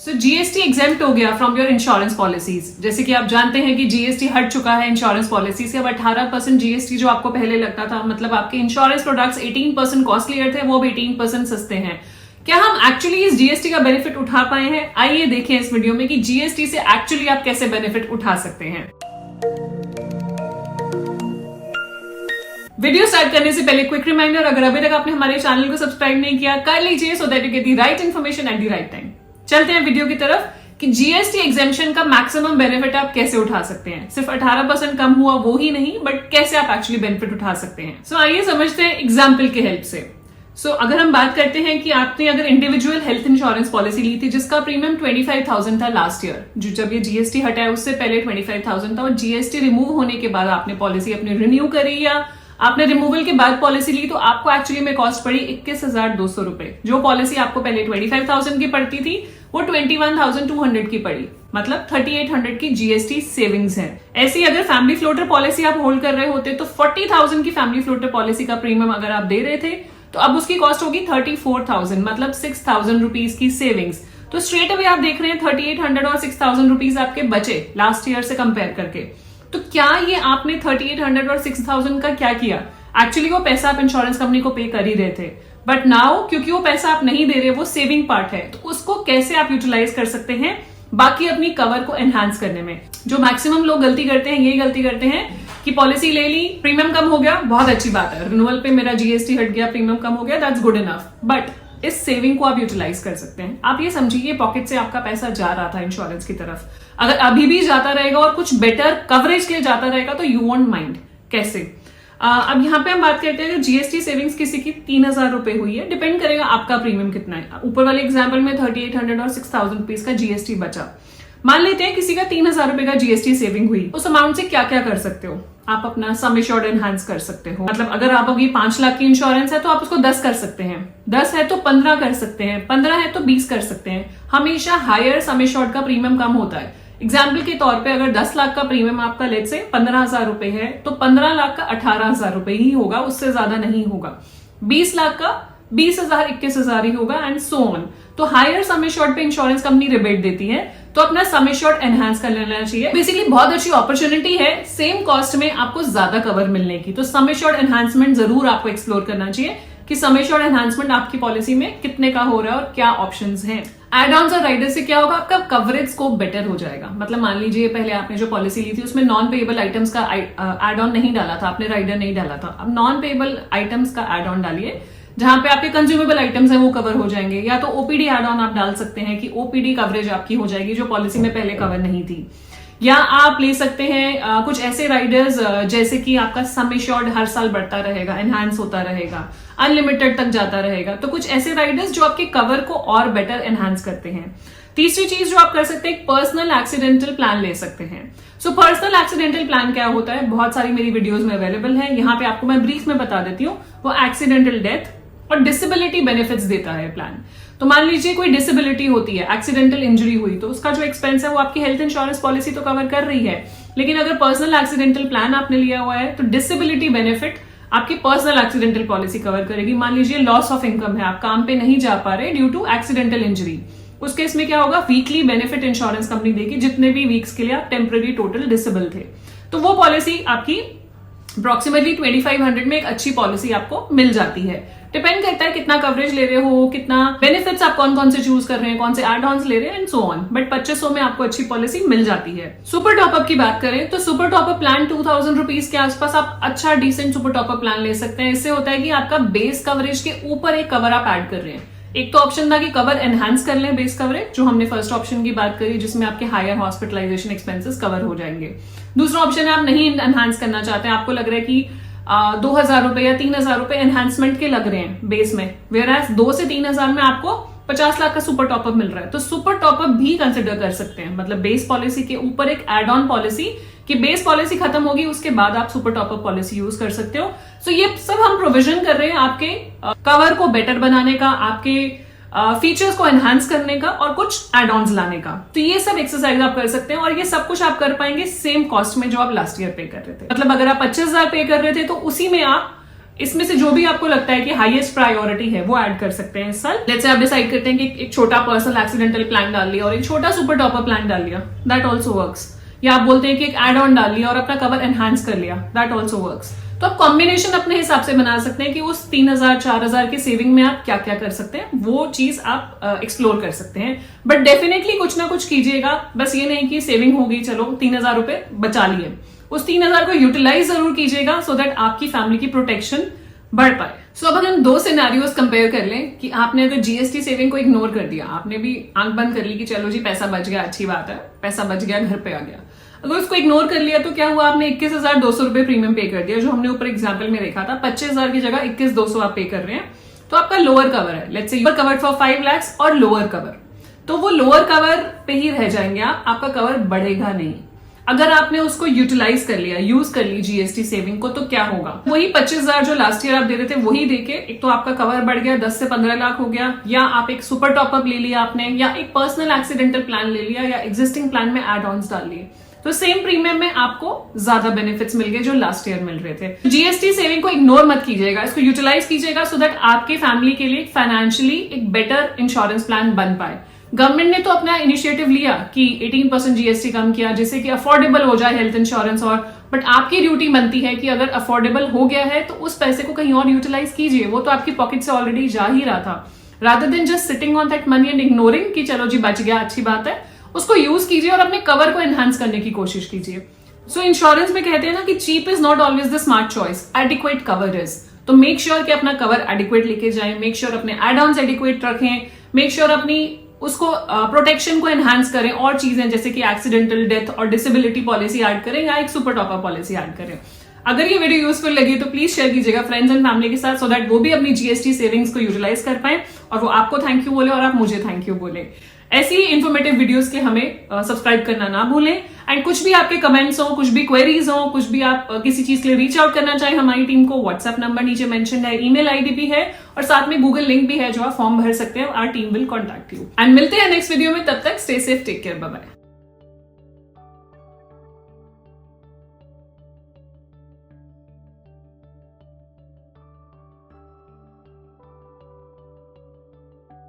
So GST exempt हो गया from your insurance policies. जैसे कि आप जानते हैं कि जीएसटी हट चुका है इंश्योरेंस पॉलिसी से। अब 18% जीएसटी जो आपको पहले लगता था, मतलब आपके इंश्योरेंस प्रोडक्ट्स 18% कॉस्टलियर थे, वो अब 18% सस्ते हैं। क्या हम एक्चुअली इस जीएसटी का बेनिफिट उठा पाए हैं? आइए देखें इस वीडियो में कि जीएसटी से एक्चुअली आप कैसे बेनिफिट उठा सकते हैं। वीडियो स्टार्ट करने से पहले क्विक रिमाइंडर, अगर अभी तक आपने हमारे चैनल को सब्सक्राइब नहीं किया कर लीजिए, so that you get the right information at the right time. चलते हैं वीडियो की तरफ कि जीएसटी एग्जेम्पशन का मैक्सिमम बेनिफिट आप कैसे उठा सकते हैं। सिर्फ 18% कम हुआ वो ही नहीं, बट कैसे आप एक्चुअली बेनिफिट उठा सकते हैं। सो आइए समझते हैं एग्जाम्पल के हेल्प से। अगर हम बात करते हैं कि आपने अगर इंडिविजुअल हेल्थ इंश्योरेंस पॉलिसी ली थी जिसका प्रीमियम 25,000 था लास्ट ईयर, जो जब ये जीएसटी हटा है उससे पहले 25,000 था, और जीएसटी रिमूव होने के बाद आपने पॉलिसी अपनी रिन्यू करी या आपने रिमूवल के बाद पॉलिसी ली, तो आपको एक्चुअली में कॉस्ट पड़ी 21,200 रुपए। जो पॉलिसी आपको पहले 25,000 की पड़ती थी वो 21,200 की पड़ी, मतलब 3,800 की जीएसटी सेविंग्स है। ऐसी अगर फैमिली फ्लोटर पॉलिसी आप होल्ड कर रहे होते तो 40,000 की फैमिली फ्लोटर पॉलिसी का प्रीमियम अगर आप दे रहे थे तो अब उसकी कॉस्ट होगी 34,000, मतलब 6,000 रुपीज की सेविंग्स। तो स्ट्रेट अवे आप देख रहे हैं 3,800 और 6,000 रुपीज आपके बचे लास्ट ईयर से कंपेयर करके। तो क्या ये आपने 3,800 और 6,000 का क्या किया? एक्चुअली वो पैसा आप इंश्योरेंस कंपनी को पे कर ही रहे थे, बट नाउ क्योंकि वो पैसा आप नहीं दे रहे, वो सेविंग पार्ट है, तो उसको कैसे आप यूटिलाइज कर सकते हैं बाकी अपनी कवर को एनहांस करने में। जो मैक्सिमम लोग गलती करते हैं, यही गलती करते हैं कि पॉलिसी ले ली, प्रीमियम कम हो गया, बहुत अच्छी बात है, रिन्यूअल पे मेरा जीएसटी हट गया, प्रीमियम कम हो गया, दैट्स गुड इनफ, बट इस सेविंग को आप यूटिलाइज कर सकते हैं। आप ये समझिए पॉकेट से आपका पैसा जा रहा था इंश्योरेंस की तरफ, अगर अभी भी जाता रहेगा और कुछ बेटर कवरेज के लिए जाता रहेगा तो यू वोंट माइंड। कैसे? अब यहाँ पे हम बात करते हैं, जीएसटी सेविंग्स किसी की 3,000 रुपए हुई है, डिपेंड करेगा आपका प्रीमियम कितना है। ऊपर वाले एग्जाम्पल में 3,800 और 6,000 रुपीज का जीएसटी बचा। मान लेते हैं किसी का 3,000 रुपए का जीएसटी सेविंग हुई, उस अमाउंट से क्या क्या कर सकते हो? आप अपना सम एश्योर्ड एनहांस कर सकते हो, मतलब अगर आप अभी 5 लाख की इंश्योरेंस है तो आप उसको 10 कर सकते हैं, 10 है तो 15 कर सकते हैं, 15 है तो 20 कर सकते हैं। हमेशा हायर सम एश्योर्ड का प्रीमियम कम होता है। एग्जाम्पल के तौर पे अगर 10 लाख का प्रीमियम आपका लेट से 15,000 रुपए है तो 15 लाख का 18,000 रुपए ही होगा, उससे ज्यादा नहीं होगा। 20 लाख का 20,000 21,000 ही होगा, एंड सो ऑन। तो हायर सम एश्योर्ड पे इंश्योरेंस कंपनी रिबेट देती है, तो अपना सम एश्योर्ड एनहांस कर लेना चाहिए। बेसिकली बहुत अच्छी अपॉर्चुनिटी है सेम कॉस्ट में आपको ज्यादा कवर मिलने की, तो सम एश्योर्ड एनहांसमेंट जरूर आपको एक्सप्लोर करना चाहिए कि सम एश्योर्ड एनहांसमेंट आपकी पॉलिसी में कितने का हो रहा है और क्या ऑप्शंस हैं। एड ऑन्स और राइडर से क्या होगा, आपका कवरेज स्कोप बेटर हो जाएगा। मतलब मान लीजिए पहले आपने जो पॉलिसी ली थी उसमें नॉन पेएबल आइटम्स का एड ऑन नहीं डाला था, आपने राइडर नहीं डाला था। अब नॉन पेएबल आइटम्स का एड ऑन डालिए, जहां पे आपके कंज्यूमेबल आइटम्स हैं वो कवर हो जाएंगे, या तो ओपीडी एड ऑन आप डाल सकते हैं कि ओपीडी कवरेज आपकी हो जाएगी जो पॉलिसी में पहले कवर नहीं थी। या आप ले सकते हैं कुछ ऐसे राइडर्स जैसे कि आपका सम एश्योर्ड हर साल बढ़ता रहेगा, एनहांस होता रहेगा, अनलिमिटेड तक जाता रहेगा, तो कुछ ऐसे राइडर्स जो आपके कवर को और बेटर एनहांस करते हैं। तीसरी चीज जो आप कर सकते हैं, पर्सनल एक्सीडेंटल प्लान ले सकते हैं। पर्सनल एक्सीडेंटल प्लान क्या होता है, बहुत सारी मेरी वीडियोस में अवेलेबल है, यहाँ पे आपको मैं ब्रीफ में बता देती हूँ। वो एक्सीडेंटल डेथ और डिसेबिलिटी बेनिफिट्स देता है प्लान। तो मान लीजिए कोई डिसेबिलिटी होती है, एक्सीडेंटल इंजरी हुई, तो उसका जो एक्सपेंस है वो आपकी हेल्थ इंश्योरेंस पॉलिसी तो कवर कर रही है, लेकिन अगर पर्सनल एक्सीडेंटल प्लान आपने लिया हुआ है तो डिसेबिलिटी बेनिफिट आपकी पर्सनल एक्सीडेंटल पॉलिसी कवर करेगी। मान लीजिए लॉस ऑफ इनकम है, आप काम पे नहीं जा पा रहे ड्यू टू एक्सीडेंटल इंजरी, उस केस में क्या होगा, वीकली बेनिफिट इंश्योरेंस कंपनी देगी जितने भी वीक्स के लिए आप टेम्पररी टोटल डिसेबल थे। तो वो पॉलिसी आपकी अप्रोक्सीमेटली 2,500 में एक अच्छी पॉलिसी आपको मिल जाती है। डिपेंड करता है कितना कवरेज ले रहे हो, कितना बेनिफिट्स आप कौन कौन से चूज कर रहे हैं, कौन से एड ऑन्स ले रहे हैं, एंड सो ऑन, बट 2,500 में आपको अच्छी पॉलिसी मिल जाती है। सुपर टॉपअप की बात करें तो सुपर टॉपअप प्लान 2,000 रुपीज के आसपास आप अच्छा डिसेंट सुपर टॉपअप प्लान ले सकते हैं। इससे होता है कि आपका बेस कवरेज के ऊपर एक कवर आप ऐड कर रहे हैं। एक तो ऑप्शन था कि कवर एनहांस कर लें बेस कवरेज, जो हमने फर्स्ट ऑप्शन की बात करी, जिसमें आपके हायर हॉस्पिटलाइजेशन एक्सपेंसेस कवर हो जाएंगे। दूसरा ऑप्शन है आप नहीं एनहांस करना चाहते हैं, आपको लग रहा है कि 2,000 रुपए या 3,000 रुपए एनहांसमेंट के लग रहे हैं बेस में, वेयरएज 2 से 3,000 में आपको 50 लाख का सुपर टॉपअप मिल रहा है, तो सुपर टॉपअप भी कंसिडर कर सकते हैं। मतलब बेस पॉलिसी के ऊपर एक एड ऑन पॉलिसी, कि बेस पॉलिसी खत्म होगी उसके बाद आप सुपर टॉपअप पॉलिसी यूज कर सकते हो। सो ये सब हम प्रोविजन कर रहे हैं आपके कवर को बेटर बनाने का, आपके फीचर्स को एनहांस करने का और कुछ एड ऑन्स लाने का। तो ये सब एक्सरसाइज आप कर सकते हैं, और ये सब कुछ आप कर पाएंगे सेम कॉस्ट में जो आप लास्ट ईयर पे कर रहे थे। मतलब अगर आप 25,000 पे कर रहे थे तो उसी में आप इसमें से जो भी आपको लगता है कि हाईएस्ट प्रायोरिटी है वो ऐड कर सकते हैं इस साल। लेट्स से आप डिसाइड करते हैं कि एक छोटा पर्सनल एक्सीडेंटल प्लान डाल लिया और एक छोटा सुपर टॉपर प्लान डाल लिया, दैट ऑल्सो वर्क्स। या आप बोलते हैं कि एक एड ऑन डाल लिया और अपना कवर एनहांस कर लिया, दैट ऑल्सो वर्क्स। तो आप कॉम्बिनेशन अपने हिसाब से बना सकते हैं कि उस 3,000 4,000 की सेविंग में आप क्या क्या कर सकते हैं, वो चीज आप एक्सप्लोर कर सकते हैं। बट डेफिनेटली कुछ ना कुछ कीजिएगा, बस ये नहीं कि सेविंग होगी चलो 3,000 रुपए बचा लिए, उस 3,000 को यूटिलाइज जरूर कीजिएगा सो दैट आपकी फैमिली की प्रोटेक्शन बढ़ पाए। सो अब अगर हम दो सिनेरियोस कंपेयर कर लें कि आपने अगर जीएसटी सेविंग को इग्नोर कर दिया, आपने भी आंख बंद कर ली कि चलो जी पैसा बच गया, अच्छी बात है, पैसा बच गया, घर पे आ गया। अगर उसको इग्नोर कर लिया तो क्या हुआ, आपने 21,200 रुपए प्रीमियम पे कर दिया, जो हमने ऊपर एग्जाम्पल में देखा था। 25,000 की जगह 21,200 आप पे कर रहे हैं, तो आपका लोअर कवर है। Let's say cover for 5 lakhs और लोअर कवर, तो वो लोअर कवर पे ही रह जाएंगे आप, आपका कवर बढ़ेगा नहीं। अगर आपने उसको यूटिलाइज कर लिया, यूज कर ली जीएसटी सेविंग को, तो क्या होगा, वही 25,000 जो लास्ट ईयर आप दे रहे थे वही देके एक तो आपका कवर बढ़ गया, 10 से 15 लाख हो गया, या आप एक सुपर टॉपअप ले लिया आपने, या एक पर्सनल एक्सीडेंटल प्लान ले लिया, या एग्जिस्टिंग प्लान में एड ऑन्स डाल लिए, तो सेम प्रीमियम में आपको ज्यादा बेनिफिट्स मिल गए जो लास्ट ईयर मिल रहे थे। जीएसटी सेविंग को इग्नोर मत कीजिएगा, इसको यूटिलाइज कीजिएगा सो दैट आपके फैमिली के लिए फाइनेंशियली एक बेटर इंश्योरेंस प्लान बन पाए। गवर्नमेंट ने तो अपना इनिशिएटिव लिया कि 18% जीएसटी कम किया जिससे कि अफोर्डेबल हो जाए हेल्थ इंश्योरेंस, और बट आपकी ड्यूटी बनती है कि अगर अफोर्डेबल हो गया है तो उस पैसे को कहीं और यूटिलाइज कीजिए, वो तो आपकी पॉकेट से ऑलरेडी जा ही रहा था। Rather than just sitting on that money and ignoring कि चलो जी बच गया, अच्छी बात है, उसको यूज कीजिए और अपने कवर को एनहांस करने की कोशिश कीजिए। सो इंश्योरेंस में कहते हैं ना कि cheap is not always the smart choice, adequate cover is. तो मेक श्योर कि अपना कवर एडिक्वेट लेके जाएं, मेक श्योर अपने एड ऑन्स एडिक्वेट रखें, मेक श्योर अपनी उसको प्रोटेक्शन को एनहांस करें, और चीजें जैसे कि एक्सीडेंटल डेथ और डिसेबिलिटी पॉलिसी ऐड करें या एक सुपर टॉपर पॉलिसी ऐड करें। अगर ये वीडियो यूजफुल लगी तो प्लीज शेयर कीजिएगा फ्रेंड्स एंड फैमिली के साथ, सो दैट वो भी अपनी जीएसटी सेविंग्स को यूटिलाइज कर पाए और वो आपको थैंक यू बोले और आप मुझे थैंक यू बोले। ऐसी ही इन्फॉर्मेटिव वीडियोस के हमें सब्सक्राइब करना ना भूलें। एंड कुछ भी आपके कमेंट्स हो, कुछ भी क्वेरीज हो, कुछ भी आप किसी चीज के लिए रीच आउट करना चाहें हमारी टीम को, व्हाट्सएप नंबर नीचे मेंशन है, ईमेल आईडी भी है और साथ में गूगल लिंक भी है जो आप फॉर्म भर सकते हैं। Our team will contact you. And मिलते हैं नेक्स्ट वीडियो में, तब तक stay safe, take care, bye bye.